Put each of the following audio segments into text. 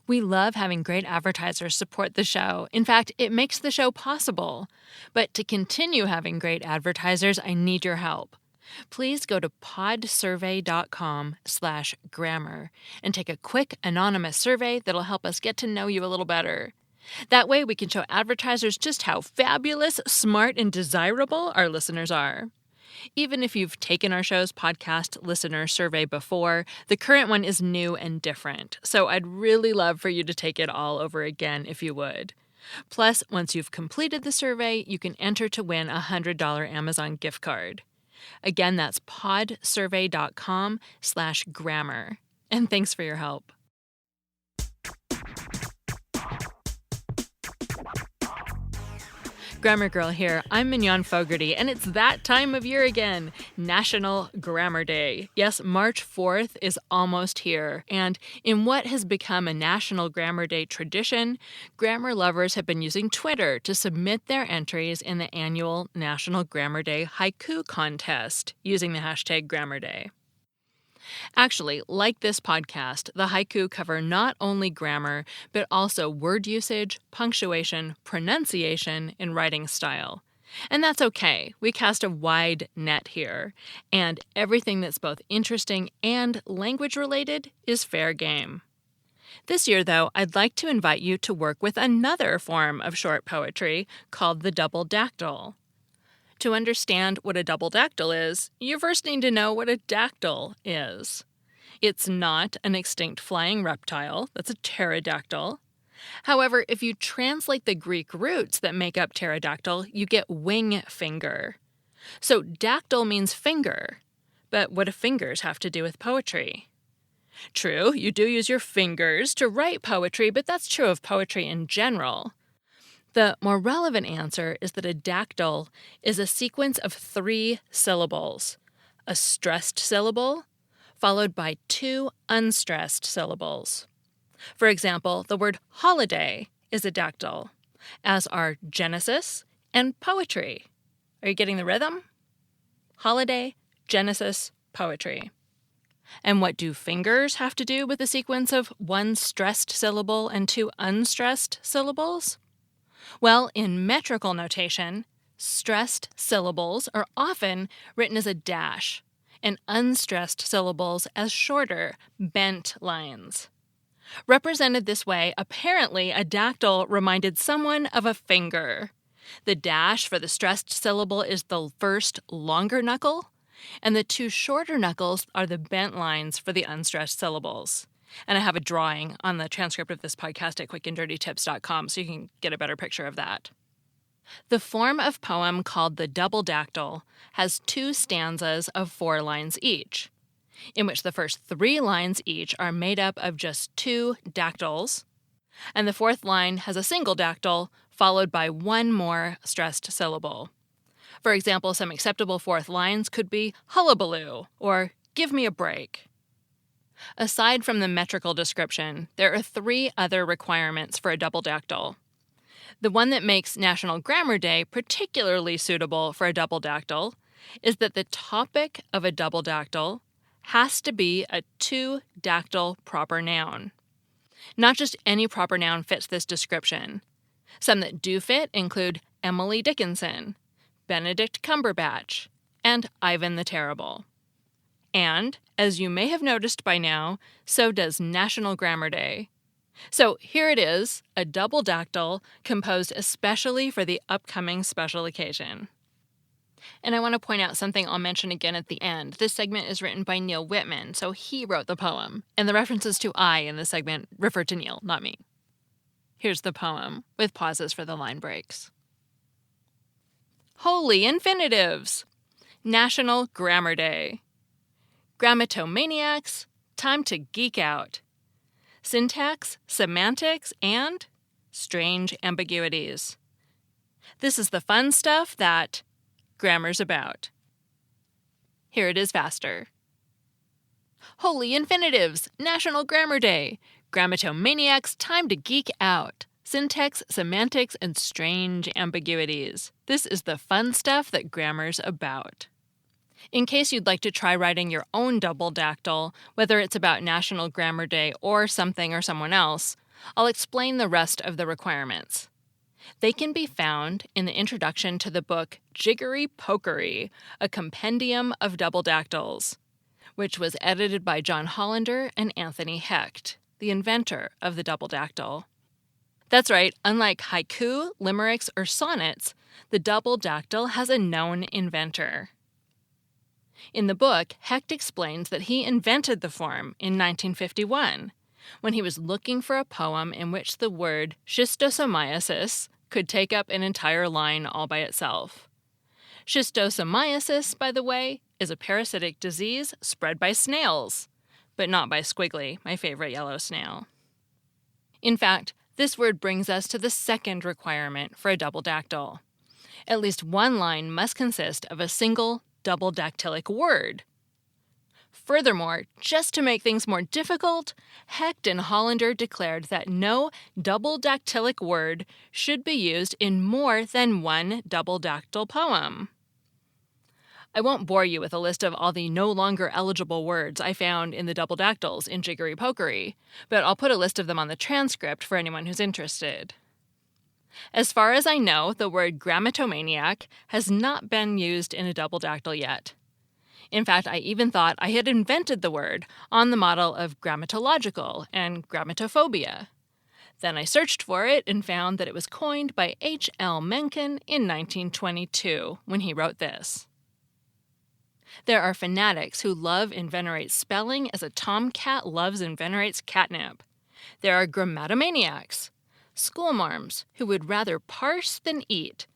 We love having great advertisers support the show. In fact, it makes the show possible. But to continue having great advertisers, I need your help. Please go to podsurvey.com/grammar and take a quick anonymous survey that'll help us get to know you a little better. That way we can show advertisers just how fabulous, smart, and desirable our listeners are. Even if you've taken our show's podcast listener survey before, the current one is new and different, so I'd really love for you to take it all over again if you would. Plus, once you've completed the survey, you can enter to win a $100 Amazon gift card. Again, that's podsurvey.com/grammar. And thanks for your help. Grammar Girl here. I'm Mignon Fogarty, and it's that time of year again, National Grammar Day. Yes, March 4th is almost here, and in what has become a National Grammar Day tradition, grammar lovers have been using Twitter to submit their entries in the annual National Grammar Day haiku contest using the hashtag Grammar Day. Actually, like this podcast, the haiku cover not only grammar, but also word usage, punctuation, pronunciation, and writing style. And that's okay. We cast a wide net here, and everything that's both interesting and language-related is fair game. This year, though, I'd like to invite you to work with another form of short poetry called the Double Dactyl. To understand what a double dactyl is, you first need to know what a dactyl is. It's not an extinct flying reptile, that's a pterodactyl. However, if you translate the Greek roots that make up pterodactyl, you get wing finger. So dactyl means finger, but what do fingers have to do with poetry? True, you do use your fingers to write poetry, but that's true of poetry in general. The more relevant answer is that a dactyl is a sequence of 3 syllables, a stressed syllable, followed by 2 unstressed syllables. For example, the word holiday is a dactyl, as are Genesis and poetry. Are you getting the rhythm? Holiday, Genesis, poetry. And what do fingers have to do with a sequence of 1 stressed syllable and 2 unstressed syllables? Well, in metrical notation, stressed syllables are often written as a dash, and unstressed syllables as shorter, bent lines. Represented this way, apparently a dactyl reminded someone of a finger. The dash for the stressed syllable is the first longer knuckle, and the 2 shorter knuckles are the bent lines for the unstressed syllables. And I have a drawing on the transcript of this podcast at quickanddirtytips.com so you can get a better picture of that. The form of poem called the Double Dactyl has 2 stanzas of 4 lines each, in which the first 3 lines each are made up of just 2 dactyls, and the 4th line has a single dactyl followed by 1 more stressed syllable. For example, some acceptable 4th lines could be hullabaloo or give me a break. Aside from the metrical description, there are 3 other requirements for a double dactyl. The one that makes National Grammar Day particularly suitable for a double dactyl is that the topic of a double dactyl has to be a 2-dactyl proper noun. Not just any proper noun fits this description. Some that do fit include Emily Dickinson, Benedict Cumberbatch, and Ivan the Terrible. And, as you may have noticed by now, so does National Grammar Day. So here it is, a double dactyl composed especially for the upcoming special occasion. And I want to point out something I'll mention again at the end. This segment is written by Neil Whitman, so he wrote the poem, and the references to I in this segment refer to Neil, not me. Here's the poem, with pauses for the line breaks. Holy infinitives! National Grammar Day. Grammatomaniacs, time to geek out. Syntax, semantics, and strange ambiguities. This is the fun stuff that grammar's about. Here it is faster. Holy infinitives, National Grammar Day. Grammatomaniacs, time to geek out. Syntax, semantics, and strange ambiguities. This is the fun stuff that grammar's about. In case you'd like to try writing your own double dactyl, whether it's about National Grammar Day or something or someone else, I'll explain the rest of the requirements. They can be found in the introduction to the book Jiggery Pokery, a compendium of double dactyls, which was edited by John Hollander and Anthony Hecht, the inventor of the double dactyl. That's right, unlike haiku, limericks, or sonnets, the double dactyl has a known inventor. In the book, Hecht explains that he invented the form in 1951, when he was looking for a poem in which the word schistosomiasis could take up an entire line all by itself. Schistosomiasis, by the way, is a parasitic disease spread by snails, but not by Squiggly, my favorite yellow snail. In fact, this word brings us to the second requirement for a double dactyl. At least one line must consist of a single double dactylic word. Furthermore, just to make things more difficult, Hecht and Hollander declared that no double dactylic word should be used in more than one double dactyl poem. I won't bore you with a list of all the no longer eligible words I found in the double dactyls in Jiggery Pokery, but I'll put a list of them on the transcript for anyone who's interested. As far as I know, the word grammatomaniac has not been used in a double dactyl yet. In fact, I even thought I had invented the word on the model of grammatological and grammatophobia. Then I searched for it and found that it was coined by H.L. Mencken in 1922 when he wrote this. There are fanatics who love and venerate spelling as a tomcat loves and venerates catnip. There are grammatomaniacs, schoolmarms who would rather parse than eat,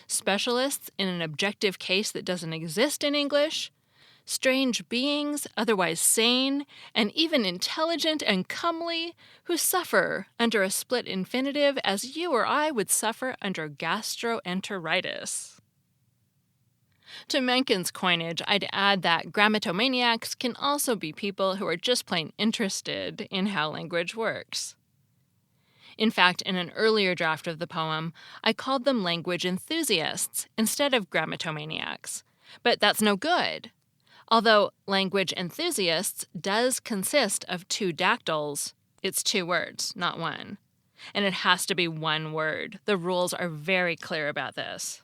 specialists in an objective case that doesn't exist in English, strange beings, otherwise sane, and even intelligent and comely, who suffer under a split infinitive as you or I would suffer under gastroenteritis. To Mencken's coinage, I'd add that grammatomaniacs can also be people who are just plain interested in how language works. In fact, in an earlier draft of the poem, I called them language enthusiasts instead of grammatomaniacs, but that's no good. Although language enthusiasts does consist of two dactyls, it's two words, not one. And it has to be one word. The rules are very clear about this.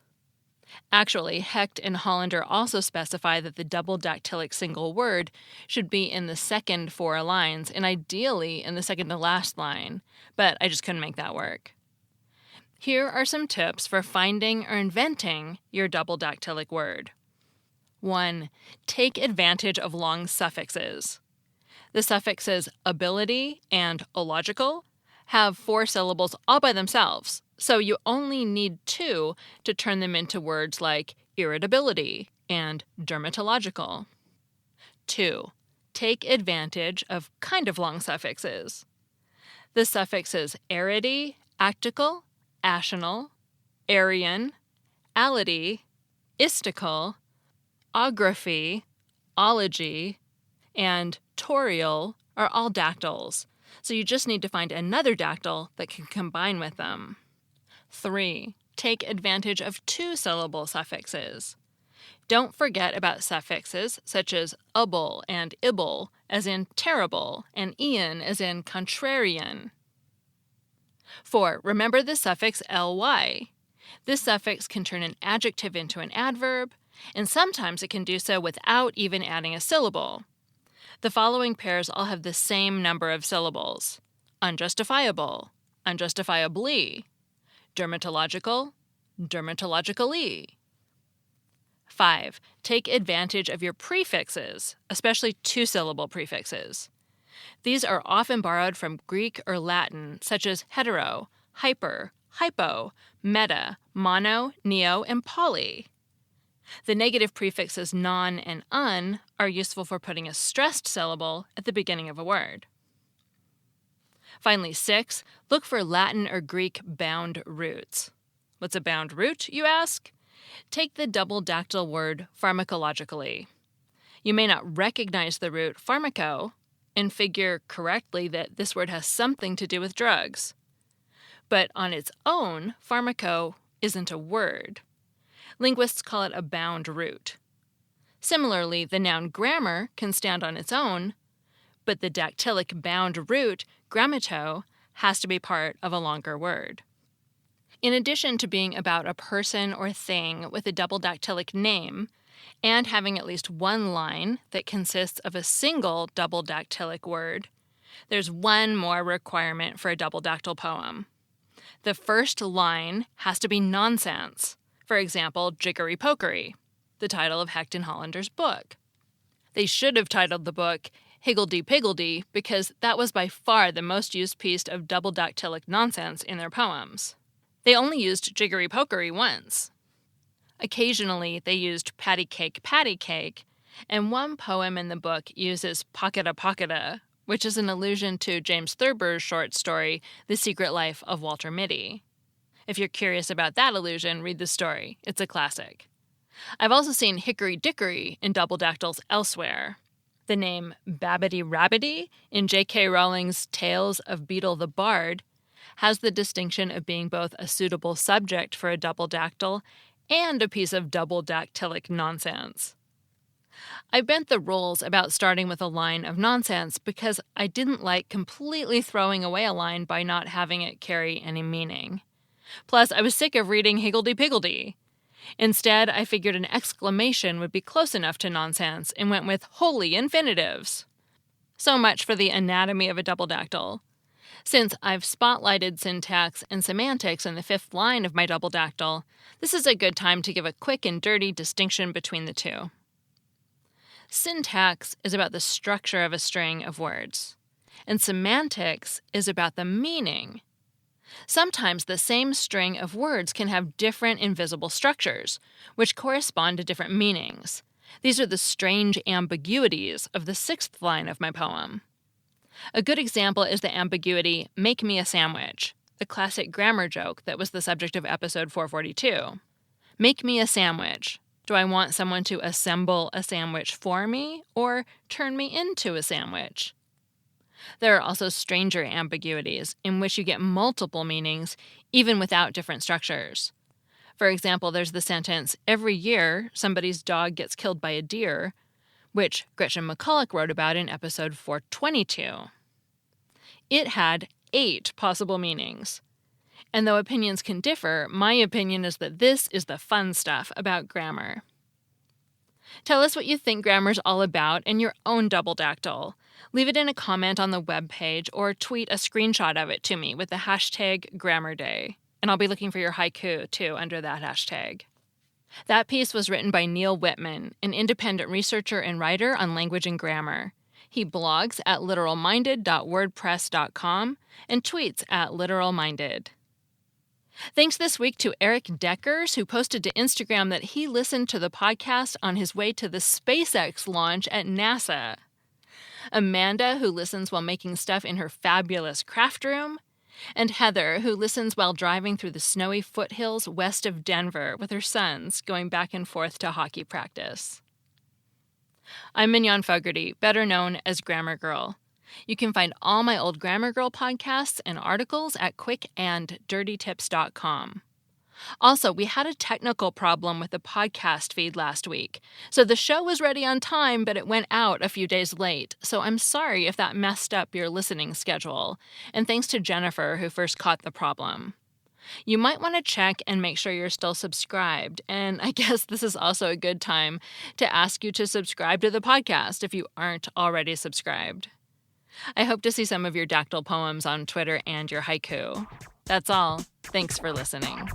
Actually, Hecht and Hollander also specify that the double dactylic single word should be in the second 4 lines, and ideally in the second to last line, but I just couldn't make that work. Here are some tips for finding or inventing your double dactylic word. 1. Take advantage of long suffixes. The suffixes ability and illogical have 4 syllables all by themselves, so you only need 2 to turn them into words like irritability and dermatological. 2. Take advantage of kind of long suffixes. The suffixes arity, actical, ational, Aryan, ality, istical, ography, ology, and torial are all dactyls, so you just need to find another dactyl that can combine with them. 3. Take advantage of 2-syllable suffixes. Don't forget about suffixes such as ubble and ibble, as in terrible, and ian, as in contrarian. 4. Remember the suffix ly. This suffix can turn an adjective into an adverb, and sometimes it can do so without even adding a syllable. The following pairs all have the same number of syllables: unjustifiable, unjustifiably, dermatological, dermatologically. 5. Take advantage of your prefixes, especially 2-syllable prefixes. These are often borrowed from Greek or Latin, such as hetero, hyper, hypo, meta, mono, neo, and poly. The negative prefixes non and un are useful for putting a stressed syllable at the beginning of a word. Finally, 6, look for Latin or Greek bound roots. What's a bound root, you ask? Take the double dactyl word pharmacologically. You may not recognize the root pharmaco and figure correctly that this word has something to do with drugs. But on its own, pharmaco isn't a word. Linguists call it a bound root. Similarly, the noun grammar can stand on its own, but the dactylic bound root, grammato, has to be part of a longer word. In addition to being about a person or thing with a double dactylic name, and having at least one line that consists of a single double dactylic word, there's one more requirement for a double dactyl poem. The first line has to be nonsense. For example, Jiggery Pokery, the title of Hecton Hollander's book. They should have titled the book Higgledy Piggledy because that was by far the most used piece of double dactylic nonsense in their poems. They only used Jiggery Pokery once. Occasionally, they used patty cake, and one poem in the book uses pocketa, which is an allusion to James Thurber's short story, The Secret Life of Walter Mitty. If you're curious about that allusion, read the story. It's a classic. I've also seen Hickory Dickory in double dactyls elsewhere. The name Babbity Rabbity in J.K. Rowling's Tales of Beetle the Bard has the distinction of being both a suitable subject for a double dactyl and a piece of double dactylic nonsense. I bent the rules about starting with a line of nonsense because I didn't like completely throwing away a line by not having it carry any meaning. Plus, I was sick of reading Higgledy Piggledy. Instead, I figured an exclamation would be close enough to nonsense and went with wholly infinitives. So much for the anatomy of a double dactyl. Since I've spotlighted syntax and semantics in the fifth line of my double dactyl, this is a good time to give a quick and dirty distinction between the two. Syntax is about the structure of a string of words, and semantics is about the meaning. Sometimes the same string of words can have different invisible structures, which correspond to different meanings. These are the strange ambiguities of the sixth line of my poem. A good example is the ambiguity, "make me a sandwich," the classic grammar joke that was the subject of episode 442. Make me a sandwich. Do I want someone to assemble a sandwich for me or turn me into a sandwich? There are also stranger ambiguities in which you get multiple meanings even without different structures. For example, there's the sentence, "Every year somebody's dog gets killed by a deer," which Gretchen McCulloch wrote about in episode 422. It had 8 possible meanings. And though opinions can differ, my opinion is that this is the fun stuff about grammar. Tell us what you think grammar's all about in your own double dactyl. Leave it in a comment on the webpage or tweet a screenshot of it to me with the hashtag GrammarDay. And I'll be looking for your haiku, too, under that hashtag. That piece was written by Neil Whitman, an independent researcher and writer on language and grammar. He blogs at literalminded.wordpress.com and tweets at literalminded. Thanks this week to Eric Deckers, who posted to Instagram that he listened to the podcast on his way to the SpaceX launch at NASA. Amanda, who listens while making stuff in her fabulous craft room. And Heather, who listens while driving through the snowy foothills west of Denver with her sons going back and forth to hockey practice. I'm Mignon Fogarty, better known as Grammar Girl. You can find all my old Grammar Girl podcasts and articles at quickanddirtytips.com. Also, we had a technical problem with the podcast feed last week. So the show was ready on time, but it went out a few days late. So I'm sorry if that messed up your listening schedule. And thanks to Jennifer, who first caught the problem. You might want to check and make sure you're still subscribed. And I guess this is also a good time to ask you to subscribe to the podcast if you aren't already subscribed. I hope to see some of your dactyl poems on Twitter and your haiku. That's all. Thanks for listening.